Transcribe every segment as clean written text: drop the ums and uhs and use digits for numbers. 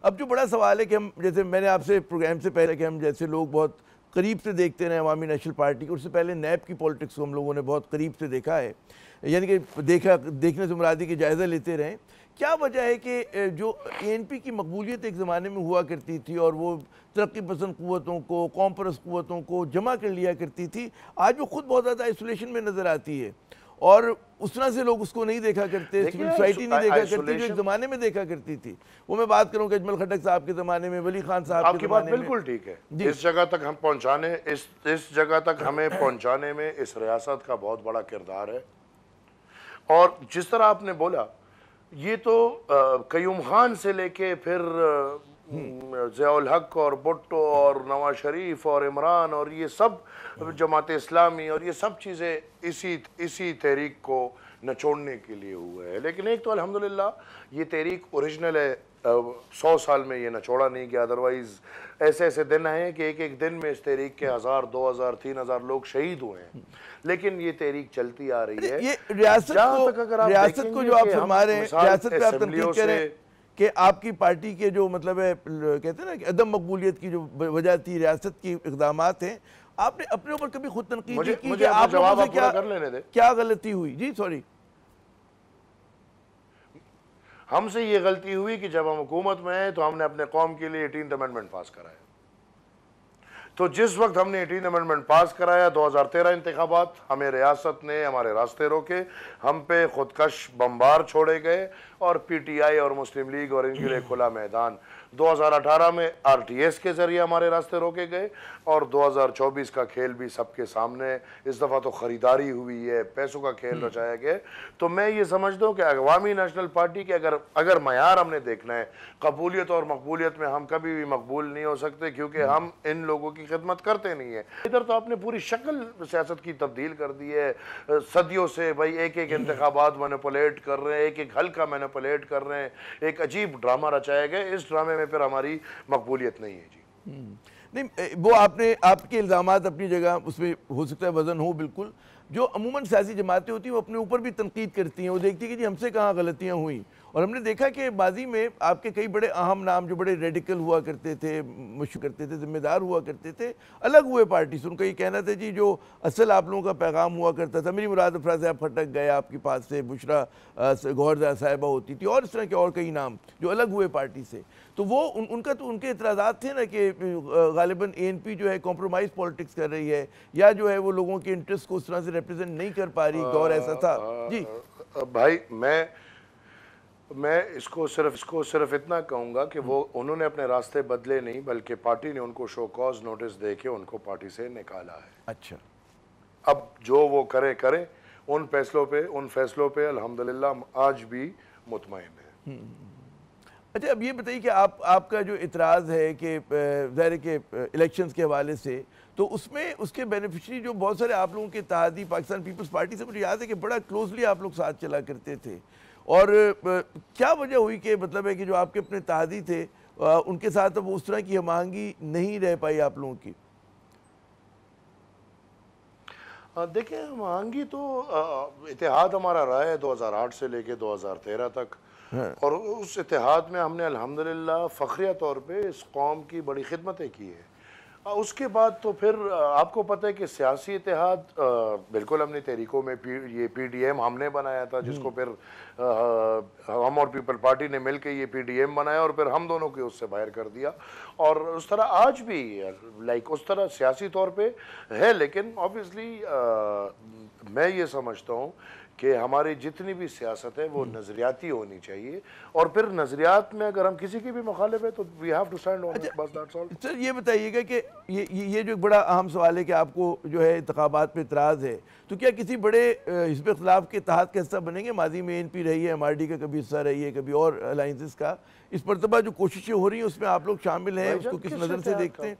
अब जो बड़ा सवाल है कि हम, जैसे मैंने आपसे प्रोग्राम से पहले कि हम जैसे लोग बहुत करीब से देखते रहे अवामी नेशनल पार्टी को, उससे पहले नैब की पॉलिटिक्स को हम लोगों ने बहुत करीब से देखा है, यानी कि देखने से मुरादी की जायज़ा लेते रहें। क्या वजह है कि जो एएनपी की मकबूलियत एक ज़माने में हुआ करती थी और वो तरक्की पसंद क़ुव्वतों को, कौम परस्त क़ुव्वतों को जमा कर लिया करती थी, आज वो खुद बहुत ज़्यादा आइसोलेशन में नज़र आती है और उस तरह से लोग उसको नहीं देखा करते, सिविल सोसाइटी नहीं देखा करती जो एक ज़माने में देखा करती थी। वो मैं बात करूँ कि अजमल खटक साहब के ज़माने में, वली खान साहब के ज़माने में। बिल्कुल ठीक है। इस जगह तक हम पहुँचाने, इस जगह तक हमें पहुँचाने में इस रियासत का बहुत बड़ा किरदार है। और जिस तरह आपने बोला, ये तो कयूम खान से लेके फिर ज़ियाउल हक और भुट्टो और नवाज शरीफ और इमरान और ये सब जमात इस्लामी और ये सब चीज़ें इसी तहरीक को नचोड़ने के लिए हुए हैं। लेकिन एक तो अल्हम्दुलिल्लाह ये तहरीक ओरिजिनल है, 100 साल में ये नचोड़ा नहीं गया। अदरवाइज़ ऐसे ऐसे दिन हैं कि एक एक दिन में इस तहरीक के 1000, 2000, 3000 लोग शहीद हुए हैं। लेकिन ये तहरीक चलती आ रही है। ये रियासत को जो आप फरमा रहे हैं, रियासत पे आप तनकीद करें कि आपकी पार्टी के जो मतलब है, कहते हैं ना कि अदम मकबूलियत की जो वजह थी, रियासत की इक़दामात हैं, आपने अपने ऊपर कभी खुद तनकीद नहीं की कि आप लोगों से क्या गलती हुई? जी सॉरी, हमसे ये गलती हुई कि जब हम हुकूमत में आए तो हमने अपने कौम के लिए 18th अमेंडमेंट पास कराया। तो जिस वक्त हमने 18th अमेंडमेंट पास कराया, 2013 इंतखाबात, हमें रियासत ने हमारे रास्ते रोके, हम पे खुदकश बमबार छोड़े गए और पीटीआई और मुस्लिम लीग और इनके लिए खुला मैदान। 2018 में आरटीएस के जरिए हमारे रास्ते रोके गए और 2024 का खेल भी सबके सामने, इस दफ़ा तो ख़रीदारी हुई है, पैसों का खेल रचाया गया। तो मैं ये समझता हूँ कि अवामी नेशनल पार्टी के अगर मयार हमने देखना है, कबूलियत और मकबूलियत में हम कभी भी मकबूल नहीं हो सकते, क्योंकि हम इन लोगों की खिदमत करते नहीं है। इधर तो आपने पूरी शक्ल सियासत की तब्दील कर दी है सदियों से। भाई एक एक इंतखाबात मैनिपुलेट कर रहे हैं, एक एक हल्का मैनिपुलेट कर रहे हैं, एक अजीब ड्रामा रचाया गया। इस ड्रामे में फिर हमारी मकबूलियत नहीं है जी। नहीं, वो आपके इल्ज़ामात अपनी जगह, उसमें हो सकता है वजन हो बिल्कुल। जो अमूमन सियासी जमातें होती हैं वो अपने ऊपर भी तनकीद करती हैं, वो देखती हैं कि जी हमसे कहाँ गलतियाँ हुई। और हमने देखा कि माजी में आपके कई बड़े अहम नाम जो बड़े रेडिकल हुआ करते थे, मुश्किल करते थे, जिम्मेदार हुआ करते थे, अलग हुए पार्टी से। उनका ये कहना था जी जो असल आप लोगों का पैगाम हुआ करता था, मेरी मुराद अफरा साहब खटक गए आपके पास से, बुशरा गौहर साहिबा होती थी और इस तरह के और कई नाम जो अलग हुए पार्टी से। तो वो उनका तो उनके इतराज़ात थे ना कि गालिबन एएनपी जो है कॉम्प्रोमाइज़ पॉलिटिक्स कर रही है, या जो है वो लोगों के इंटरेस्ट को उस तरह से रिप्रेजेंट नहीं कर पा रही। दौर ऐसा था जी। भाई मैं इसको सिर्फ इतना कहूँगा कि वो उन्होंने अपने रास्ते बदले नहीं, बल्कि पार्टी ने उनको शो कॉज नोटिस दे के उनको पार्टी से निकाला है। अच्छा, अब जो वो करे उन फैसलों पे अल्हम्दुलिल्लाह आज भी मुतमईन है। अच्छा, अब ये बताइए कि आपका जो इतराज़ है कि ज़ाहिर के इलेक्शंस के हवाले से, तो उसमें उसके बेनिफिशरी जो बहुत सारे आप लोगों के इत्तेहादी पाकिस्तान पीपल्स पार्टी से, मुझे याद है कि बड़ा क्लोजली आप लोग साथ चला करते थे। और क्या वजह हुई कि मतलब है कि जो आपके अपने इत्तेहादी थे उनके साथ अब उस तरह की हमआहंगी नहीं रह पाई आप लोगों की? देखिए, हमआहंगी तो इत्तेहाद हमारा रहा है 2008 से लेके 2013 तक। हाँ। और उस इत्तेहाद में हमने अल्हम्दुलिल्लाह फ़ख्रिया तौर पे इस कौम की बड़ी खिदमतें की है। उसके बाद तो फिर आपको पता है कि सियासी इत्तेहाद बिल्कुल हमने तहरीकों में ये पीडीएम हमने बनाया था, जिसको फिर हम और पीपल पार्टी ने मिलकर ये पीडीएम बनाया और फिर हम दोनों को उससे बाहर कर दिया। और उस तरह आज भी लाइक उस तरह सियासी तौर पे है। लेकिन ऑब्वियसली मैं ये समझता हूँ कि हमारी जितनी भी सियासत है वो नज़रियाती होनी चाहिए, और फिर नज़रियात में अगर हम किसी की भी मुखालिफ है तो we have to stand on it, बस दैट्स ऑल। सर ये बताइएगा कि ये जो एक बड़ा अहम सवाल है कि आपको जो है इंतखाबात पे इतराज़ है, तो क्या किसी बड़े हिज़्ब इख्तिलाफ के इत्तेहाद का हिस्सा बनेंगे? माजी में एनपी रही है, एमआरडी का कभी हिस्सा रही है, कभी और अलाइंसेस का। इस मरतबा जो कोशिशें हो रही हैं उसमें आप लोग शामिल हैं, उसको किस नज़र से देखते हैं?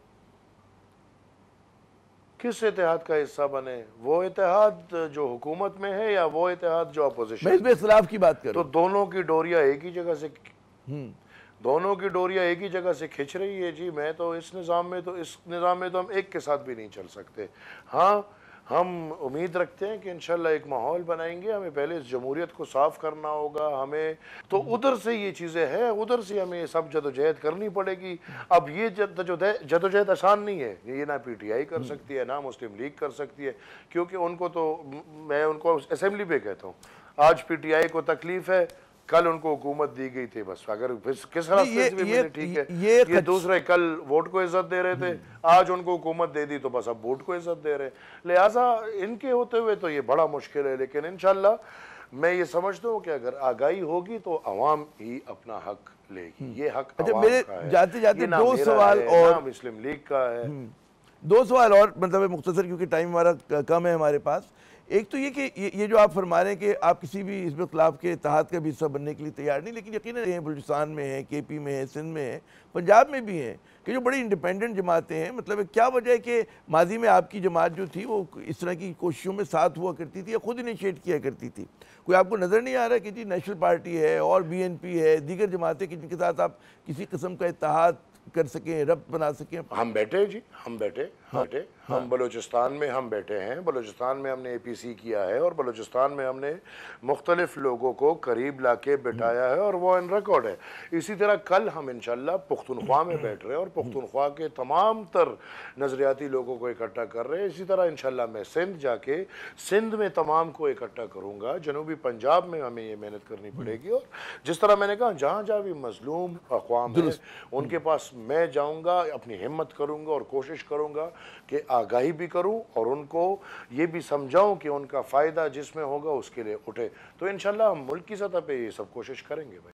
किस इत्तेहाद का हिस्सा बने? वो इत्तेहाद जो हुकूमत में है या वो इत्तेहाद जो अपोजिशन? मैं इसमें इख्तिलाफ की बात कर रहा हूं। तो दोनों की डोरियां एक ही जगह से खिंच रही है जी। इस निज़ाम में तो हम एक के साथ भी नहीं चल सकते। हाँ, हम उम्मीद रखते हैं कि इंशाल्लाह एक माहौल बनाएंगे। हमें पहले इस जमहूरियत को साफ करना होगा, हमें तो उधर से ये चीज़ें हैं, उधर से हमें ये सब जदोजहद करनी पड़ेगी। अब ये जदोजहद आसान नहीं है, ये ना PTI कर सकती है, ना मुस्लिम लीग कर सकती है, क्योंकि उनको तो मैं उनको असेंबली पे कहता हूँ, आज PTI को तकलीफ है, कल उनको हुकूमत दी गई थी, बस अगर किस रास्ते से भी मिले ठीक है। ये दूसरे कल वोट को इज्जत दे रहे थे, आज उनको हुकूमत दे दी तो बस अब वोट को इज्जत दे रहे। लिहाजा इनके होते हुए तो ये बड़ा मुश्किल है, लेकिन इंशाल्लाह मैं ये समझता हूँ कि अगर आगाही होगी तो अवाम ही अपना हक लेगी। ये हक अच्छा, अवाम मेरे का है, जाते जाते ये ना दो मेरा सवाल है, और ना मुस्लिम लीग का है। दो सवाल और मतलब मुख्तसर, क्योंकि टाइम हमारा कम है हमारे पास। एक तो ये कि ये जो आप फरमा रहे हैं कि आप किसी भी हिज़्ब इख्तिलाफ के इत्तेहाद का भी हिस्सा बनने के लिए तैयार नहीं, लेकिन यकीनन हैं बलूचिस्तान में है, KP में है, सिंध में है, पंजाब में भी हैं कि जो बड़ी इंडिपेंडेंट जमातें हैं। मतलब क्या वजह है कि माजी में आपकी जमात जो थी वो इस तरह की कोशिशों में साथ हुआ करती थी या खुद इनिशिएट किया करती थी? कोई आपको नज़र नहीं आ रहा कि जी नेशनल पार्टी है और BNP है, दीगर जमातें कि जिनके साथ आप किसी किस्म का इत्तेहाद कर सकें, रब्त बना सकें? हम बैठे जी, हम बैठे हम बलूचिस्तान में हम बैठे हैं। बलूचिस्तान में हमने APC किया है और बलूचिस्तान में हमने मुख्तलिफ लोगों को करीब लाके बिठाया है और वो इन रिकॉर्ड है। इसी तरह कल हम इंशाल्लाह पुख्तनख्वा में बैठ रहे हैं और पुख्तनख्वा के तमाम तर नज़रियाती लोगों को इकट्ठा कर रहे हैं। इसी तरह इंशाल्लाह मैं सिंध जाके सिंध में तमाम को इकट्ठा करूँगा। जनूबी पंजाब में हमें ये मेहनत करनी पड़ेगी और जिस तरह मैंने कहा जहाँ जहाँ भी मजलूम अक़वाम है उनके पास मैं जाऊँगा, अपनी हिम्मत करूँगा और कोशिश करूँगा कि आगाही भी करूं और उनको ये भी समझाऊं कि उनका फ़ायदा जिसमें होगा उसके लिए उठे। तो इंशाल्लाह हम मुल्क की सतह पे ये सब कोशिश करेंगे भाई।